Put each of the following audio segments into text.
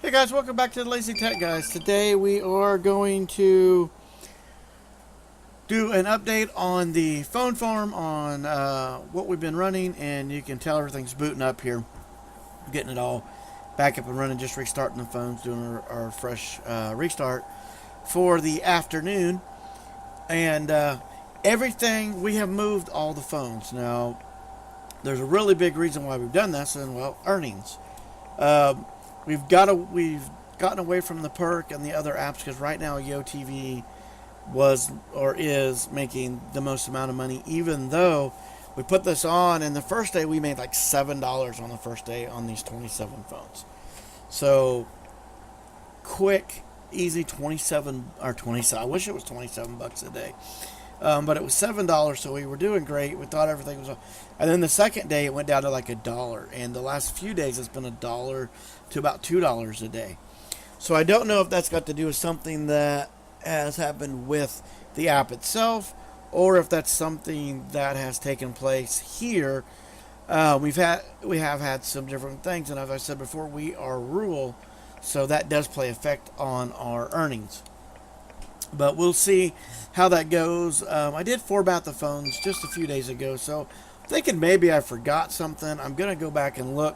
Hey guys, welcome back to the Lazy Tech Guys. Today we are going to do an update on the phone farm on what we've been running, and you can tell everything's booting up here, getting it all back up and running, just restarting the phones, doing our fresh restart for the afternoon. And everything, we have moved all the phones. Now, there's a really big reason why we've done this, and well, earnings. We've gotten away from the perk and the other apps because right now YoTV was or is making the most amount of money, even though we put this on and the first day we made like $7 on the first day on these 27 phones. So quick, easy 27 or 27. I wish it was 27 bucks a day. But it was $7, so we were doing great. We thought everything was, and then the second day it went down to like $1, and the last few days it's been $1 to about $2 a day. So I don't know if that's got to do with something that has happened with the app itself, or if that's something that has taken place here. We have had some different things, and as I said before, we are rural, so that does play effect on our earnings. But we'll see how that goes. I did format the phones just a few days ago, so I'm thinking maybe I forgot something. I'm going to go back and look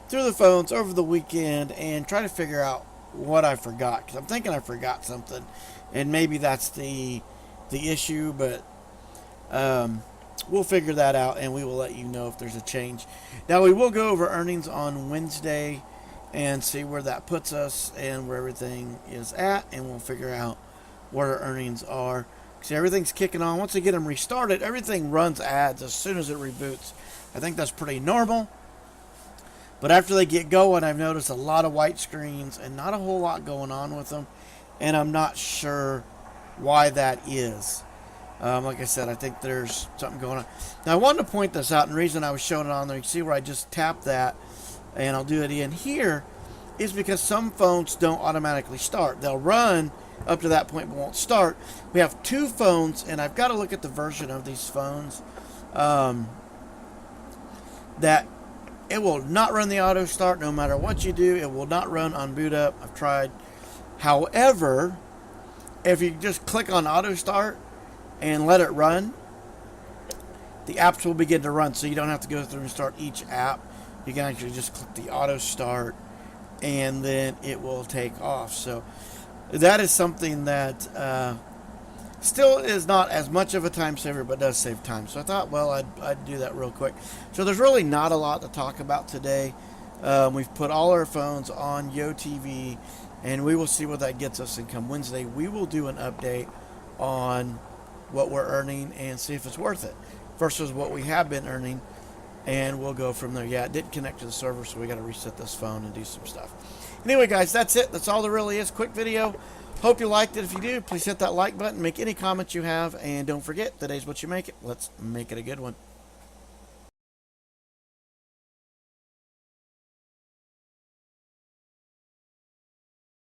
through the phones over the weekend and try to figure out what I forgot, because I'm thinking I forgot something, and maybe that's the issue, but we'll figure that out, and we will let you know if there's a change. Now, we will go over earnings on Wednesday and see where that puts us and where everything is at, and we'll figure out what our earnings are. See, everything's kicking on. Once I get them restarted, everything runs ads as soon as it reboots. I think that's pretty normal. But after they get going, I've noticed a lot of white screens and not a whole lot going on with them. And I'm not sure why that is. Like I said, I think there's something going on. Now, I wanted to point this out, and the reason I was showing it on there, you can see where I just tapped that, and I'll do it in here, is because some phones don't automatically start. They'll run up to that point but won't start. We have two phones, and I've got to look at the version of these phones that it will not run the auto start no matter what you do. It will not run on boot up. I've tried. However, if you just click on auto start and let it run, the apps will begin to run, so you don't have to go through and start each app. You can actually just click the auto start and then it will take off. So that is something that still is not as much of a time saver, but does save time. So I thought, well, I'd do that real quick. So there's really not a lot to talk about today. We've put all our phones on YoTV, and we will see what that gets us. And come Wednesday, we will do an update on what we're earning and see if it's worth it versus what we have been earning, and we'll go from there. Yeah, it didn't connect to the server, so we got to reset this phone and do some stuff. Anyway, guys, that's it. That's all there really is. Quick video. Hope you liked it. If you do, please hit that like button. Make any comments you have. And don't forget, today's what you make it. Let's make it a good one.